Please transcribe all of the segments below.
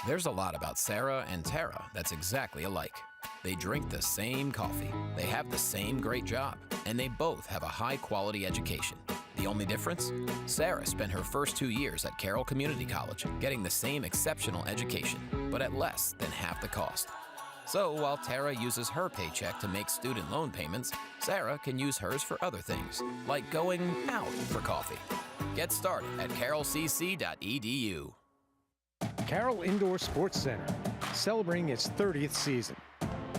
There's a lot about Sarah and Tara that's exactly alike. They drink the same coffee, they have the same great job, and they both have a high-quality education. The only difference? Sarah spent her first 2 years at Carroll Community College, getting the same exceptional education, but at less than half the cost. So while Tara uses her paycheck to make student loan payments, Sarah can use hers for other things, like going out for coffee. Get started at carrollcc.edu. Carroll Indoor Sports Center, celebrating its 30th season.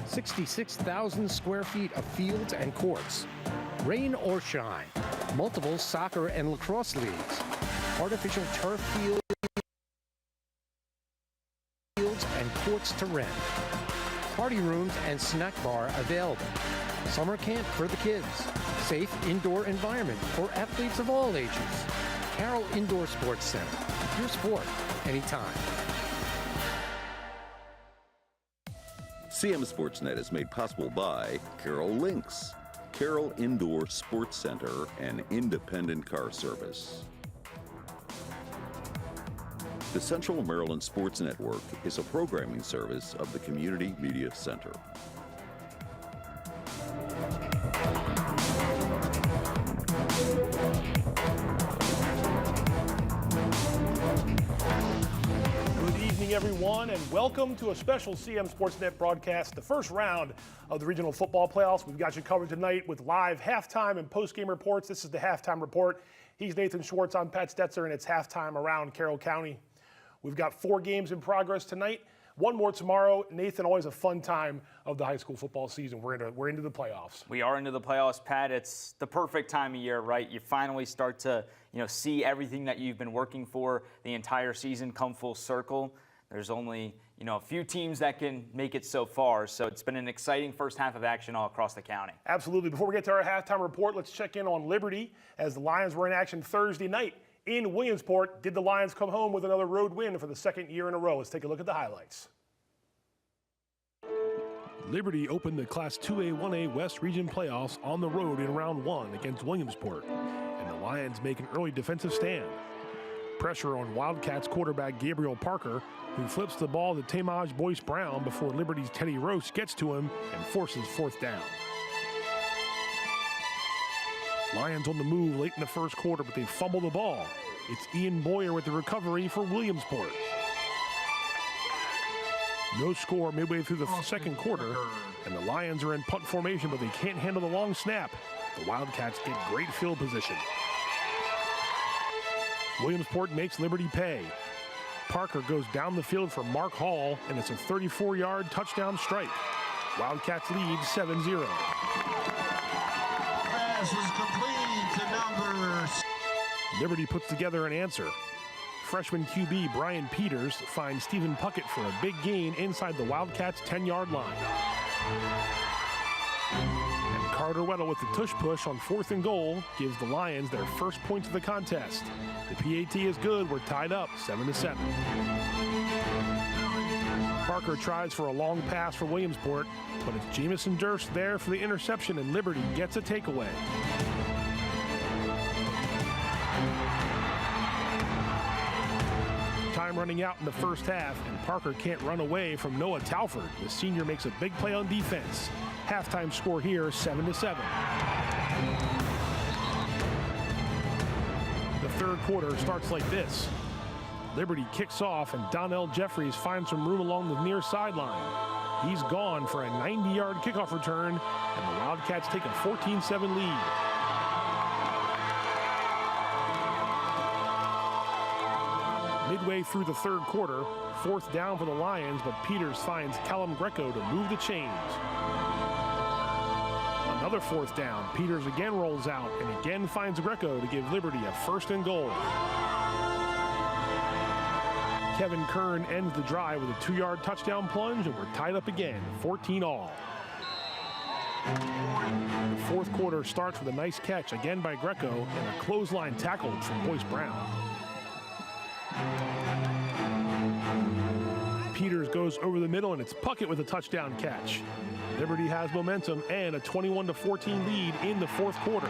66,000 square feet of fields and courts. Rain or shine, multiple soccer and lacrosse leagues, artificial turf fields and courts to rent. Party rooms and snack bar available. Summer camp for the kids. Safe indoor environment for athletes of all ages. Carroll Indoor Sports Center. Your sport, anytime. CMSportsNet is made possible by Carroll Links, Carroll Indoor Sports Center, and Independent Car Service. The Central Maryland Sports Network is a programming service of the Community Media Center. Everyone, and welcome to a special CM SportsNet broadcast, the first round of the regional football playoffs. We've got you covered tonight with live halftime and post-game reports. This is the halftime report. He's Nathan Schwartz. I'm Pat Stoetzer, and it's halftime around Carroll County. We've got 4 games in progress tonight, 1 more tomorrow. Nathan, always a fun time of the high school football season. We're into the playoffs. We are into the playoffs, Pat. It's the perfect time of year, right? You finally start to, see everything that you've been working for the entire season come full circle. There's only, a few teams that can make it so far. So it's been an exciting first half of action all across the county. Absolutely. Before we get to our halftime report, let's check in on Liberty as the Lions were in action Thursday night in Williamsport. Did the Lions come home with another road win for the second year in a row? Let's take a look at the highlights. Liberty opened the Class 2A 1A West Region playoffs on the road in round 1 against Williamsport, and the Lions make an early defensive stand. Pressure on Wildcats quarterback Gabriel Parker, who flips the ball to Tamaj Boyce Brown before Liberty's Teddy Roche gets to him and forces 4th down. Lions on the move late in the first quarter, but they fumble the ball. It's Ian Boyer with the recovery for Williamsport. No score midway through the second quarter, and the Lions are in punt formation, but they can't handle the long snap. The Wildcats get great field position. Williamsport makes Liberty pay. Parker goes down the field for Mark Hall, and it's a 34-yard touchdown strike. Wildcats lead 7-0. Pass is complete to number. Liberty puts together an answer. Freshman QB Brian Peters finds Stephen Puckett for a big gain inside the Wildcats' 10-yard line. And Carter Weddle with the tush push on 4th and goal gives the Lions their first points of the contest. The PAT is good. We're tied up 7-7. Parker tries for a long pass for Williamsport, but it's Jamison Durst there for the interception, and Liberty gets a takeaway. Time running out in the first half, and Parker can't run away from Noah Talford. The senior makes a big play on defense. Halftime score here, 7-7. The third quarter starts like this. Liberty kicks off, and Donnell Jeffries finds some room along the near sideline. He's gone for a 90-yard kickoff return, and the Wildcats take a 14-7 lead. Midway through the third quarter, 4th down for the Lions, but Peters finds Callum Greco to move the chains. Another 4th down. Peters again rolls out and again finds Greco to give Liberty a 1st and goal. Kevin Kern ends the drive with a 2-yard touchdown plunge, and we're tied up again, 14-all. The fourth quarter starts with a nice catch again by Greco and a clothesline tackle from Boyce Brown. Peters goes over the middle, and it's Puckett with a touchdown catch. Liberty has momentum and a 21-14 lead in the fourth quarter.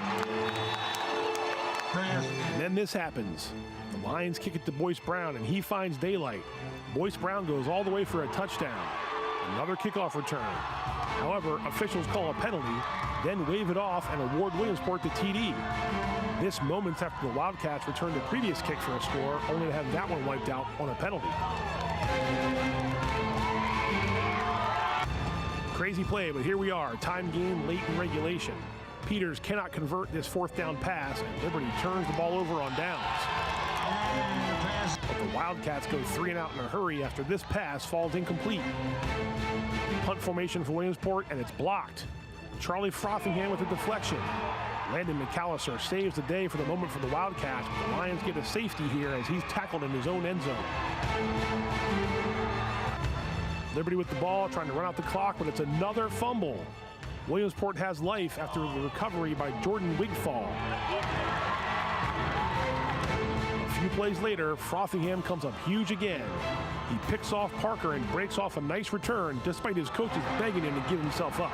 then this happens. The Lions kick it to Boyce Brown, and he finds daylight. Boyce Brown goes all the way for a touchdown. Another kickoff return. However, officials call a penalty, then wave it off and award Williamsport the TD. This moments after the Wildcats returned the previous kick for a score, only to have that one wiped out on a penalty. Crazy play, but here we are, time game late in regulation. Peters cannot convert this fourth down pass, and Liberty turns the ball over on downs. But the Wildcats go 3 and out in a hurry after this pass falls incomplete. Punt formation for Williamsport, and it's blocked. Charlie Frothingham with a deflection. Landon McAllister saves the day for the moment for the Wildcats, but the Lions get a safety here as he's tackled in his own end zone. Liberty with the ball, trying to run out the clock, but it's another fumble. Williamsport has life after the recovery by Jordan Wigfall. A few plays later, Frothingham comes up huge again. He picks off Parker and breaks off a nice return despite his coaches begging him to give himself up.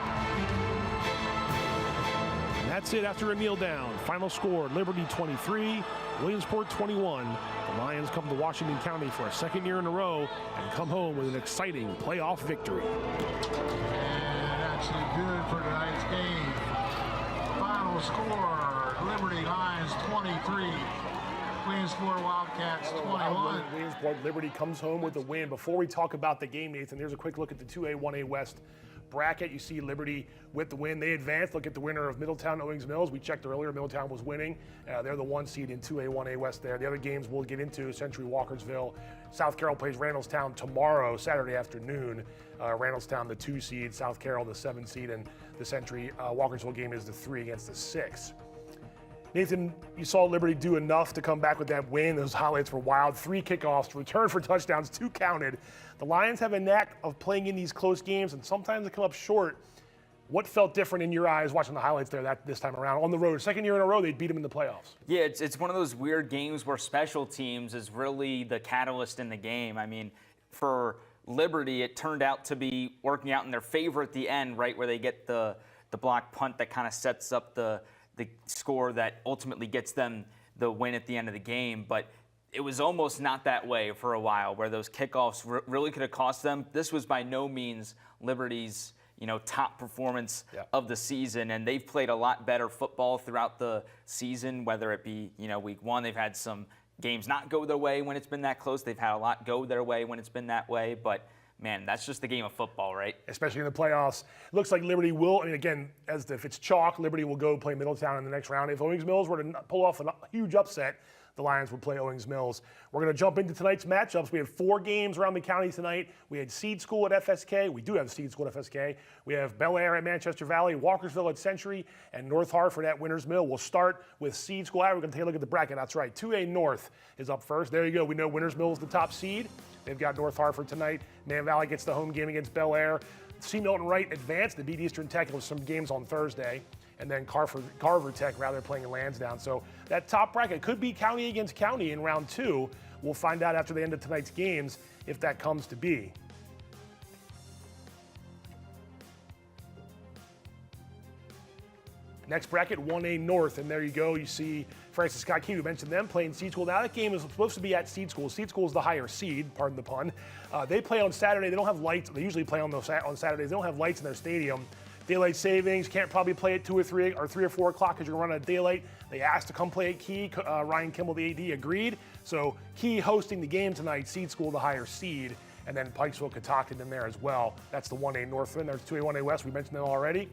And that's it after a kneel down. Final score, Liberty 23, Williamsport 21. The Lions come to Washington County for a second year in a row and come home with an exciting playoff victory. And actually good for tonight's game. Final score, Liberty Lions 23. Williamsport Wildcats 21. Williamsport Liberty comes home with a win. Before we talk about the game, Nathan, there's a quick look at the 2A, 1A West bracket. You see Liberty with the win. They advance. Look at the winner of Middletown, Owings Mills. We checked earlier. Middletown was winning. They're the 1 seed in 2A, 1A West there. The other games we'll get into, Century Walkersville. South Carroll plays Randallstown tomorrow, Saturday afternoon. Randallstown, the 2 seed. South Carroll, the 7 seed. And the Century Walkersville game is the 3 against the 6. Nathan, you saw Liberty do enough to come back with that win. Those highlights were wild. 3 kickoffs, return for touchdowns, 2 counted. The Lions have a knack of playing in these close games, and sometimes they come up short. What felt different in your eyes watching the highlights there this time around on the road? Second year in a row, they beat them in the playoffs. Yeah, it's one of those weird games where special teams is really the catalyst in the game. I mean, for Liberty, it turned out to be working out in their favor at the end, right, where they get the block punt that kind of sets up the score that ultimately gets them the win at the end of the game. But it was almost not that way for a while, where those kickoffs really could have cost them. This was by no means Liberty's, top performance of the season, and they've played a lot better football throughout the season, whether it be, week 1, they've had some games not go their way when it's been that close. They've had a lot go their way when it's been that way, but man, that's just the game of football, right? Especially in the playoffs. It looks like Liberty will, again, if it's chalk, Liberty will go play Middletown in the next round. If Owings Mills were to pull off a huge upset, the Lions would play Owings Mills. We're going to jump into tonight's matchups. We have 4 games around the county tonight. We had Seed School at FSK. We do have Seed School at FSK. We have Bel Air at Manchester Valley, Walkersville at Century, and North Hartford at Winters Mill. We'll start with Seed School. We're going to take a look at the bracket. That's right. 2A North is up first. There you go. We know Winters Mill is the top seed. They've got North Hartford tonight. Man Valley gets the home game against Bel Air. C. Milton Wright advanced to beat Eastern Tech with some games on Thursday. And then Carver Tech, playing in Lansdowne. So that top bracket could be county against county in round 2. We'll find out after the end of tonight's games if that comes to be. Next bracket, 1A North, and there you go. You see Francis Scott Key, we mentioned them playing Seed School. Now that game is supposed to be at Seed School. Seed School is the higher seed, pardon the pun. They play on Saturday. They don't have lights. They usually play on Saturdays. They don't have lights in their stadium. Daylight savings, can't probably play at 2 or 3 or 3 or 4 o'clock because you're going to run out of daylight. They asked to come play at Key. Ryan Kimball, the AD, agreed. So Key hosting the game tonight, Seed School, the higher seed, and then Pikesville, Catoctin in there as well. That's the 1A North win. There's 2A, 1A West. We mentioned them already.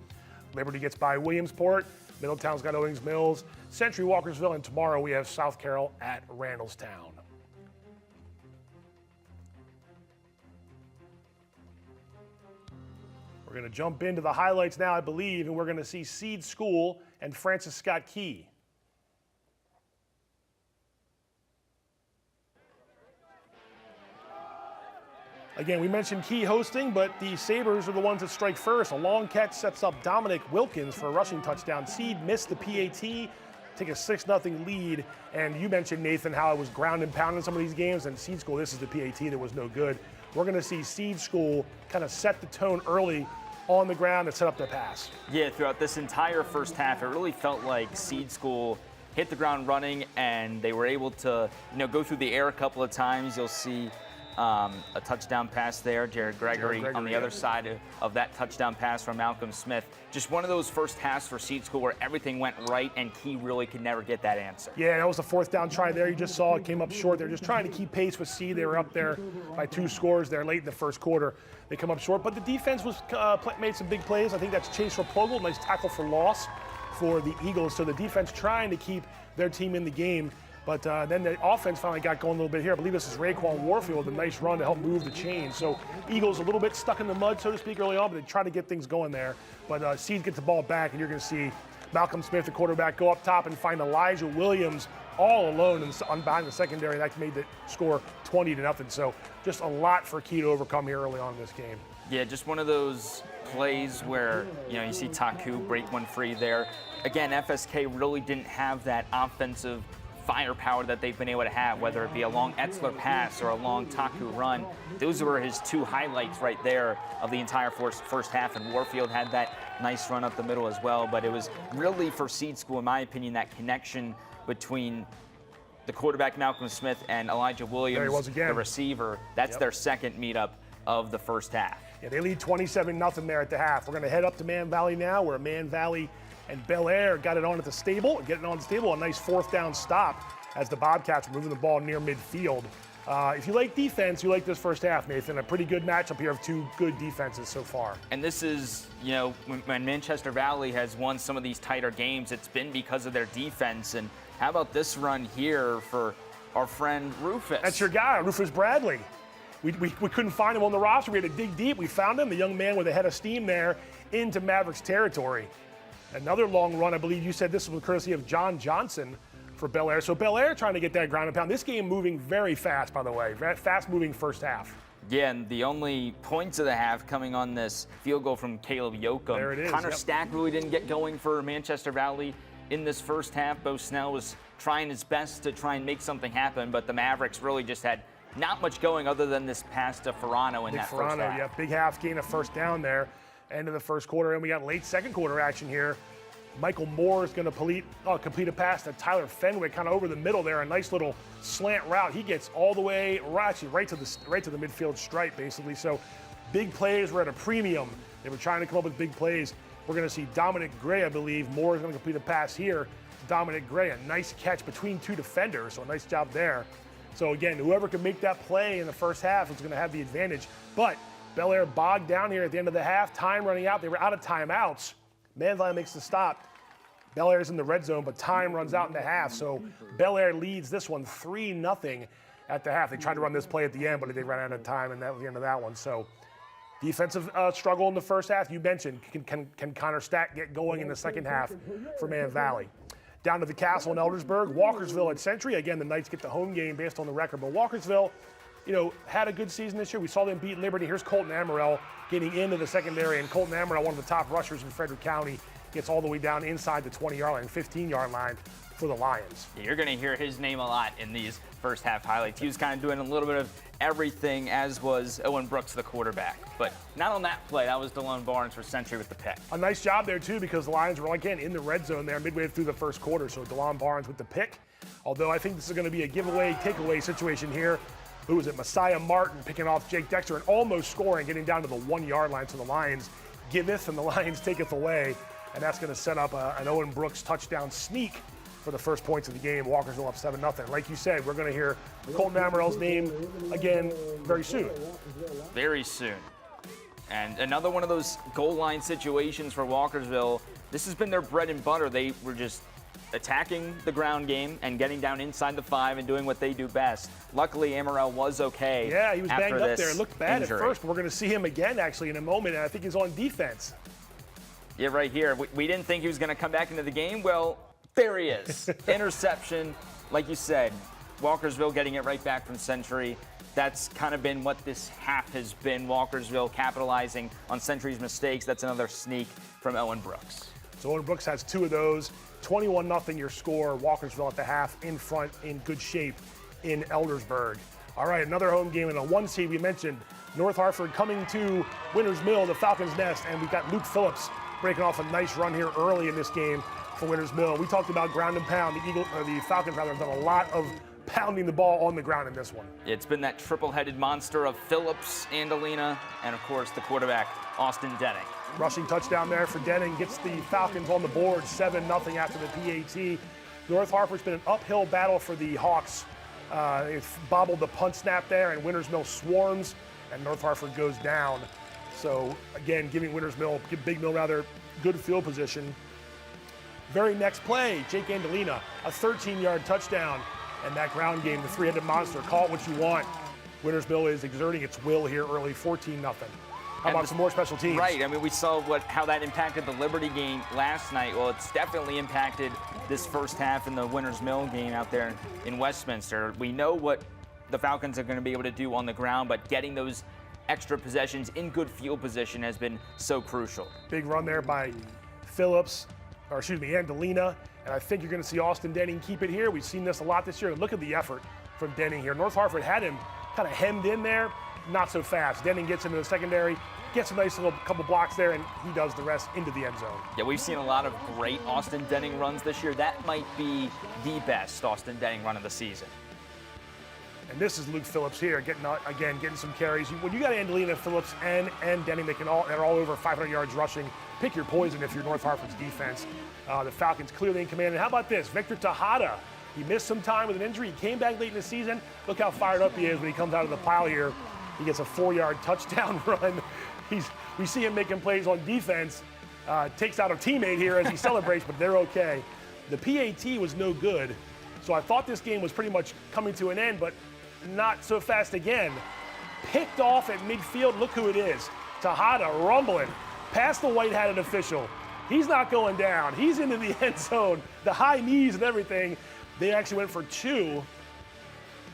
Liberty gets by Williamsport. Middletown's got Owings Mills. Century Walkersville, and tomorrow we have South Carroll at Randallstown. We're going to jump into the highlights now, I believe, and we're going to see Seed School and Francis Scott Key. Again, we mentioned Key hosting, but the Sabres are the ones that strike first. A long catch sets up Dominic Wilkins for a rushing touchdown. Seed missed the PAT, take a 6-0 lead. And you mentioned, Nathan, how it was ground and pound in some of these games, and Seed School, this is the PAT that was no good. We're going to see Seed School kind of set the tone early on the ground and set up the pass. Yeah, throughout this entire first half, it really felt like Seed School, hit the ground running, and they were able to, go through the air a couple of times. You'll see a touchdown pass there. Jared Gregory on the other side of that touchdown pass from Malcolm Smith. Just one of those first halves for Seed School where everything went right, and Key really could never get that answer. Yeah, that was the fourth down try there. You just saw it came up short. They're just trying to keep pace with Seed. They were up there by 2 scores there late in the first quarter. They come up short, but the defense was made some big plays. I think that's Chase Rapogle, nice tackle for loss for the Eagles. So the defense trying to keep their team in the game. But then the offense finally got going a little bit here. I believe this is Raekwon Warfield, a nice run to help move the chains. So Eagles a little bit stuck in the mud, so to speak, early on, but they try to get things going there. But Seed gets the ball back, and you're going to see Malcolm Smith, the quarterback, go up top and find Elijah Williams all alone behind the secondary. That made the score 20-0. So just a lot for Key to overcome here early on in this game. Yeah, just one of those plays where, you see Taku break one free there. Again, FSK really didn't have that offensive firepower that they've been able to have, whether it be a long Etzler pass or a long Taku run. Those were his 2 highlights right there of the entire first half, and Warfield had that nice run up the middle as well. But it was really, for Seed School, in my opinion, that connection between the quarterback Malcolm Smith and Elijah Williams, there he was again, the receiver. That's their second meetup of the first half. Yeah, they lead 27-0 there at the half. We're going to head up to Man Valley now, where Man Valley and Bel Air got it on at the stable. Getting on the stable, a nice 4th down stop as the Bobcats were moving the ball near midfield. If you like defense, you like this first half, Nathan. A pretty good matchup here of 2 good defenses so far. And this is, when Manchester Valley has won some of these tighter games, it's been because of their defense. And how about this run here for our friend Rufus? That's your guy, Rufus Bradley. We couldn't find him on the roster. We had to dig deep. We found him, the young man with a head of steam there, into Mavericks territory. Another long run, I believe you said this was courtesy of John Johnson for Bel Air. So Bel Air trying to get that ground and pound. This game moving very fast, by the way. Fast moving first half. Yeah, and the only points of the half coming on this field goal from Caleb Yoakum. There it is. Connor Stack really didn't get going for Manchester Valley in this first half. Bo Snell was trying his best to try and make something happen, but the Mavericks really just had not much going other than this pass to Ferrano in that first half. Yeah, big half gain of first down there. End of the first quarter, and we got late second quarter action here. Michael Moore is going to complete a pass to Tyler Fenwick, kind of over the middle there, a nice little slant route. He gets all the way, right to the midfield stripe, basically. So big plays were at a premium. They were trying to come up with big plays. We're going to see Dominic Gray, I believe. Moore is going to complete a pass here to Dominic Gray, a nice catch between 2 defenders, so a nice job there. So again, whoever can make that play in the first half is going to have the advantage. But Bel Air bogged down here at the end of the half. Time running out. They were out of timeouts. Man Valley makes the stop. Bel Air is in the red zone, but time runs out in the half. So Bel Air leads this one 3-0 at the half. They tried to run this play at the end, but they ran out of time, and that was the end of that one. So defensive struggle in the first half. You mentioned, can Connor Stack get going in the second half for Man Valley? Down to the Castle in Eldersburg. Walkersville at Century. Again, the Knights get the home game based on the record, but Walkersville, had a good season this year. We saw them beat Liberty. Here's Colton Amaral getting into the secondary, and Colton Amaral, one of the top rushers in Frederick County, gets all the way down inside the 20-yard line, 15-yard line for the Lions. You're going to hear his name a lot in these first half highlights. He was kind of doing a little bit of everything, as was Owen Brooks, the quarterback. But not on that play. That was DeLone Barnes for Century with the pick. A nice job there, too, because the Lions were, again, in the red zone there midway through the first quarter. So DeLone Barnes with the pick. Although I think this is going to be a giveaway, takeaway situation here. Who was it? Messiah Martin picking off Jake Dexter and almost scoring, getting down to the 1-yard line. So the Lions giveth and the Lions taketh away. And that's going to set up an Owen Brooks touchdown sneak for the first points of the game. Walkersville up 7-0. Like you said, we're going to hear Colton Amaral's name again very soon. Very soon. And another one of those goal line situations for Walkersville. This has been their bread and butter. They were just attacking the ground game and getting down inside the 5 and doing what they do best. Luckily, Amaral was okay. Yeah, he was banged up there. It looked bad injury. At first, but we're going to see him again, actually, in a moment, and I think he's on defense. Yeah, right here. We didn't think he was going to come back into the game. Well, there he is. Interception. Like you said, Walkersville getting it right back from Century. That's kind of been what this half has been. Walkersville capitalizing on Century's mistakes. That's another sneak from Owen Brooks. So Owen Brooks has 2 of those. 21-0 your score. Walkersville at the half, in front, in good shape in Eldersburg. All right, another home game in a 1 seed. We mentioned North Hartford coming to Winter's Mill, the Falcons' Nest, and we've got Luke Phillips breaking off a nice run here early in this game for Winters Mill. We talked about ground and pound. The Falcons rather have done a lot of pounding the ball on the ground in this one. It's been that triple-headed monster of Phillips, Andolina, and of course the quarterback, Austin Denning. Rushing touchdown there for Denning gets the Falcons on the board, 7-0 after the PAT. North Hartford's been an uphill battle for the Hawks. It's bobbled the punt snap there, and Winters Mill swarms, and North Hartford goes down. So again, giving Big Mill rather, good field position. Very next play, Jake Andolina, a 13-yard touchdown. And that ground game, the three-headed monster, call it what you want. Winters Mill is exerting its will here early, 14-0. How about some more special teams? Right, I mean, we saw how that impacted the Liberty game last night. Well, it's definitely impacted this first half in the Winters Mill game out there in Westminster. We know what the Falcons are going to be able to do on the ground, but getting those extra possessions in good field position has been so crucial. Big run there by Andolina. And I think you're going to see Austin Denning keep it here. We've seen this a lot this year. Look at the effort from Denning here. North Hartford had him kind of hemmed in there. Not so fast. Denning gets into the secondary, gets a nice little couple blocks there, and he does the rest into the end zone. Yeah, we've seen a lot of great Austin Denning runs this year. That might be the best Austin Denning run of the season. And this is Luke Phillips here, getting some carries. When you got Andolina, Phillips, and Denning, they're all over 500 yards rushing. Pick your poison if you're North Hartford's defense. The Falcons clearly in command. And how about this? Victor Tejada. He missed some time with an injury. He came back late in the season. Look how fired up he is when he comes out of the pile here. He gets a 4-yard touchdown run. We see him making plays on defense. Takes out a teammate here as he celebrates, but they're okay. The PAT was no good. So I thought this game was pretty much coming to an end, but not so fast again. Picked off at midfield. Look who it is. Tejada rumbling past the white-hatted official. He's not going down. He's into the end zone. The high knees and everything. They actually went for 2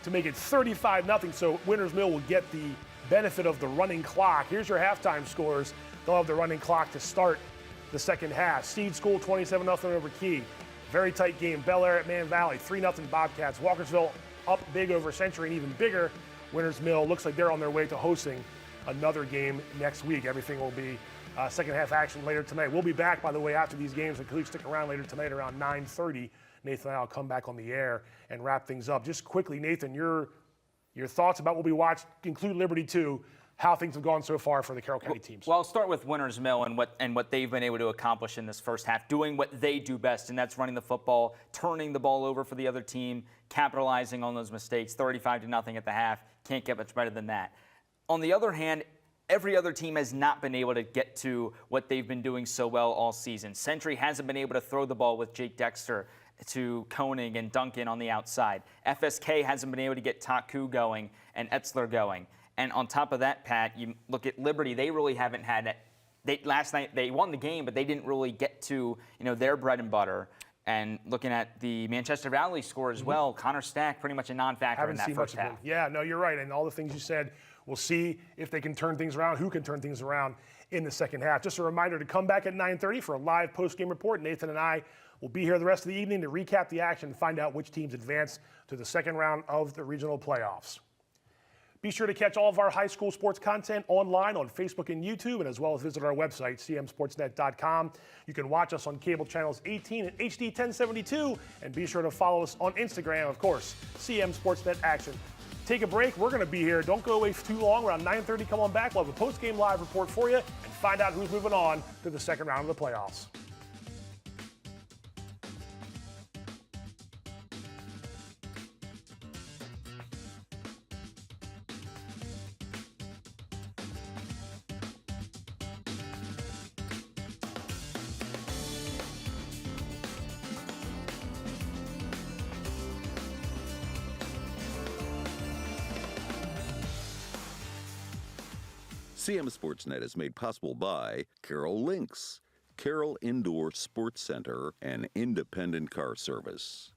to make it 35-0. So Winters Mill will get the benefit of the running clock. Here's your halftime scores. They'll have the running clock to start the second half. Seed School 27-0 over Key. Very tight game. Bel Air at Man Valley 3-0 Bobcats. Walkersville up big over Century, and even bigger. Winters Mill looks like they're on their way to hosting another game next week. Everything will be second half action later tonight. We'll be back, by the way, after these games. So please stick around later tonight around 9:30. Nathan and I will come back on the air and wrap things up. Just quickly, Nathan, your thoughts about what we watched, include Liberty too, how things have gone so far for the Carroll County teams. Well, I'll start with Winters Mill and what they've been able to accomplish in this first half, doing what they do best, and that's running the football, turning the ball over for the other team, capitalizing on those mistakes. 35-0 at the half. Can't get much better than that. On the other hand, every other team has not been able to get to what they've been doing so well all season. Century hasn't been able to throw the ball with Jake Dexter to Koenig and Duncan on the outside. FSK hasn't been able to get Taku going and Etzler going. And on top of that, Pat, you look at Liberty, they really haven't had it. Last night they won the game, but they didn't really get to their bread and butter. And looking at the Manchester Valley score as well, Connor Stack pretty much a non-factor in that first half. Yeah, no, you're right. And all the things you said, we'll see if they can turn things around, who can turn things around in the second half. Just a reminder to come back at 9:30 for a live post-game report. Nathan and I will be here the rest of the evening to recap the action and find out which teams advance to the second round of the regional playoffs. Be sure to catch all of our high school sports content online on Facebook and YouTube, and as well as visit our website, CMSportsNet.com. You can watch us on cable channels 18 and HD 1072, and be sure to follow us on Instagram, of course, CMSportsNet Action. Take a break. We're going to be here. Don't go away for too long. Around 9:30, come on back. We'll have a post-game live report for you and find out who's moving on to the second round of the playoffs. CMSportsNet is made possible by Carroll Links, Carroll Indoor Sports Center, and independent car service.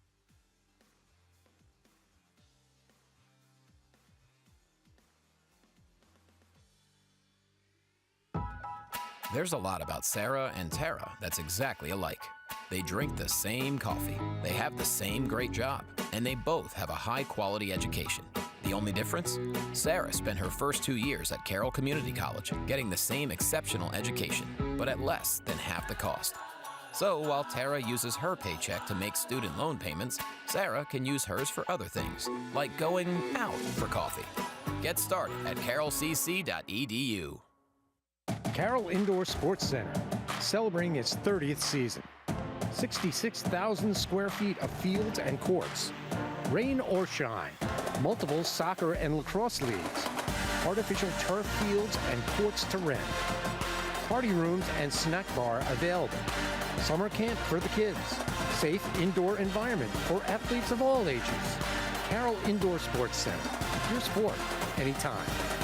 There's a lot about Sarah and Tara that's exactly alike. They drink the same coffee, they have the same great job, and they both have a high-quality education. The only difference? Sarah spent her first 2 years at Carroll Community College, getting the same exceptional education, but at less than half the cost. So while Tara uses her paycheck to make student loan payments, Sarah can use hers for other things, like going out for coffee. Get started at carrollcc.edu. Carroll Indoor Sports Center, celebrating its 30th season. 66,000 square feet of fields and courts. Rain or shine, multiple soccer and lacrosse leagues. Artificial turf fields and courts to rent. Party rooms and snack bar available. Summer camp for the kids. Safe indoor environment for athletes of all ages. Carroll Indoor Sports Center. Your sport, anytime.